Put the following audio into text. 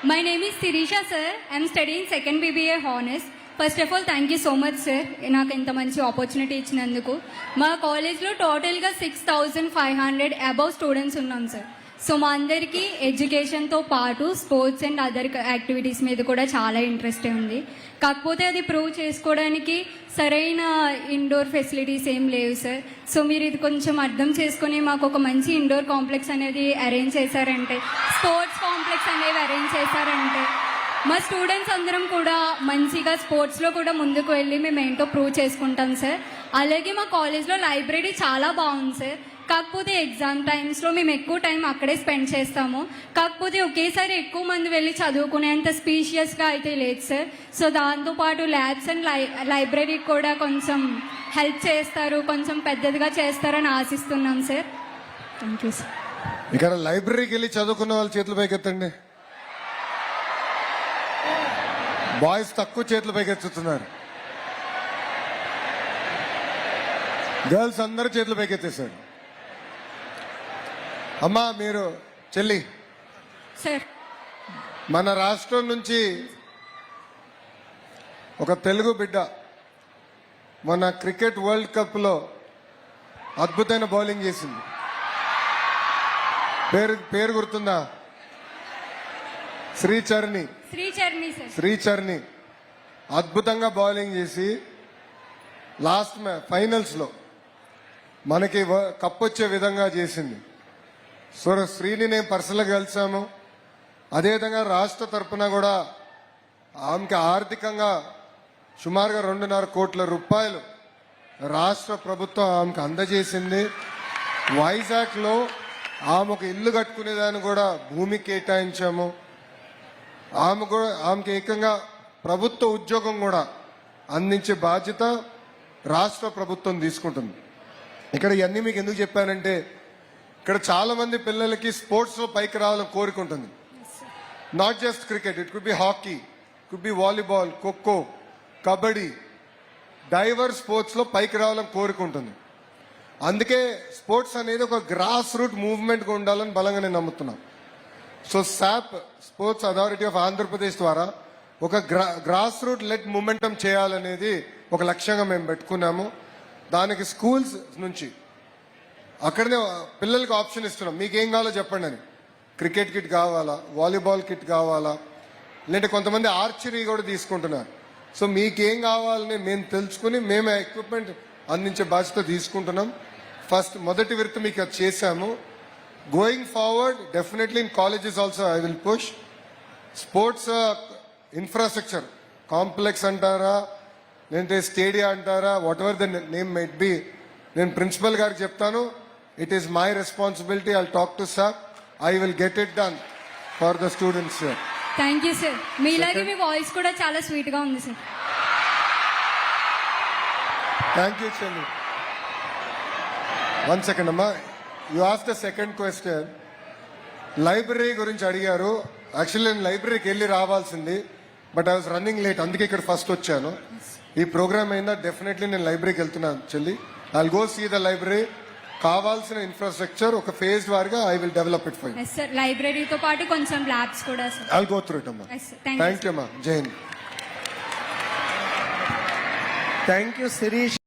My name is Sirisha sir. I am studying second BBA Honors. First of all thank you so much sir నాకు ఇంత మంచి opportunity ఇచ్చినందుకు. మా కాలేజ్లో టోటల్గా 6,500 అబౌవ్ స్టూడెంట్స్ ఉన్నాం సార్. సో మా అందరికీ ఎడ్యుకేషన్తో పాటు స్పోర్ట్స్ అండ్ అదర్ యాక్టివిటీస్ మీద కూడా చాలా ఇంట్రెస్ట్ ఉంది. కాకపోతే అది ప్రూవ్ చేసుకోవడానికి సరైన ఇండోర్ ఫెసిలిటీస్ ఏం లేవు సార్. సో మీరు ఇది కొంచెం అర్థం చేసుకొని మాకు ఒక మంచి ఇండోర్ కాంప్లెక్స్ అనేది అరేంజ్ చేశారంటే, స్పోర్ట్స్ కాంప్లెక్స్ అనేవి అరేంజ్ చేశారంటే మా స్టూడెంట్స్ అందరం కూడా మంచిగా స్పోర్ట్స్లో కూడా ముందుకు వెళ్ళి మేము ఏంటో ప్రూవ్ చేసుకుంటాం సార్. అలాగే మా కాలేజ్లో లైబ్రరీ చాలా బాగుంది సార్. కాకపోతే ఎగ్జామ్ టైమ్స్లో మేము ఎక్కువ టైం అక్కడే స్పెండ్ చేస్తాము. కాకపోతే ఒకేసారి ఎక్కువ మంది వెళ్ళి చదువుకునేంత స్పీషియస్గా అయితే లేదు సార్. సో దాంతోపాటు ల్యాబ్స్ అండ్ లైబ్రరీకి కూడా కొంచెం హెల్ప్ చేస్తారు, కొంచెం పెద్దదిగా చేస్తారని ఆశిస్తున్నాం సార్. Thank you sir. ఇక్కడ లైబ్రరీకి వెళ్ళి చదువుకున్న వాళ్ళు చేతులు పైకెత్తండి. బాయ్స్ తక్కువ చేతులు పైకెత్తుతున్నారు, గర్ల్స్ అందరూ చేతులు పైకెత్తేశారు. అమ్మా మీరు చెల్లి సార్, మన రాష్ట్రం నుంచి ఒక తెలుగు బిడ్డ మన క్రికెట్ వరల్డ్ కప్ లో అద్భుతమైన బౌలింగ్ చేసింది. పేరు గుర్తుందా? శ్రీచరణి సార్. శ్రీచరణి అద్భుతంగా బౌలింగ్ చేసి లాస్ట్ ఫైనల్స్ లో మనకి కప్ వచ్చే విధంగా చేసింది. సో శ్రీని నేను పర్సనల్గా కలిసాము. అదేవిధంగా రాష్ట్ర తరఫున కూడా ఆమెకి ఆర్థికంగా సుమారుగా 2.5 కోట్ల రూపాయలు రాష్ట్ర ప్రభుత్వం ఆమెకు అందజేసింది. వైజాగ్ లో ఆమెకు ఇల్లు కట్టుకునేదాన్ని కూడా భూమి కేటాయించాము. ఆమెకి ఏకంగా ప్రభుత్వ ఉద్యోగం కూడా అందించే బాధ్యత రాష్ట్ర ప్రభుత్వం తీసుకుంటుంది. ఇక్కడ ఇవన్నీ మీకు ఎందుకు చెప్పానంటే, ఇక్కడ చాలా మంది పిల్లలకి స్పోర్ట్స్ లో పైకి రావాలని కోరిక ఉంటుంది. Not just cricket, it could be hockey, could be volleyball, kho kho, kabaddi, divorce sports లో పైకి రావాలని కోరిక ఉంటుంది. అందుకే స్పోర్ట్స్ అనేది ఒక గ్రాస్ రూట్ మూవ్మెంట్ గా ఉండాలని బలంగా నేను నమ్ముతున్నాను. So Sap sports authority of Andhra Pradesh ద్వారా ఒక గ్రాస్ రూట్ లెట్ మూమెంటం చేయాలనేది ఒక లక్ష్యంగా మేము పెట్టుకున్నాము. దానికి స్కూల్స్ నుంచి అక్కడనే పిల్లలకి ఆప్షన్ ఇస్తున్నాం. మీకేం కావాలో చెప్పండి అని. క్రికెట్ కిట్ కావాలా, వాలీబాల్ కిట్ కావాలా, లేదంటే కొంతమంది ఆర్చరీ కూడా తీసుకుంటున్నారు. సో మీకేం కావాలని మేము తెలుసుకుని మేము ఎక్విప్మెంట్ అందించే బాధ్యత తీసుకుంటున్నాం. మొదటి విడత మీకు అది చేశాము. Going forward definitely in colleges also I will push sports infrastructure complex అంటారా, లేదంటే స్టేడియా అంటారా, what ever the name might be, నేను ప్రిన్సిపల్ గారికి చెప్తాను. It is my responsibility. I talk to sir, I will get it done for the students sir. Thank you sir. మీలాగే మీ voice కూడా చాలా sweet గా ఉంది సార్. థ్యాంక్ యూ చెల్లి. 1 second అమ్మా. You ask the second question. Library గురించి అడిగారు. Actually నేను లైబ్రరీకి వెళ్ళి రావాల్సింది, but I was running late, అందుకే ఇక్కడ ఫస్ట్ వచ్చాను. ఈ ప్రోగ్రామ్ అయినా డెఫినెట్లీ నేను లైబ్రరీకి వెళ్తున్నాను చెల్లి. I will go see the library. కావాల్సిన ఇన్ఫ్రాస్ట్రక్చర్ ఒక ఫేజ్ వారిగా I will develop it for you. Sir, లైబ్రరీతో పాటు కొంచెం ల్యాబ్స్ కూడా sir. I will go through it అమ్మా. థ్యాంక్ యూ అమ్మా. జై హింద్. Thank you Sirish.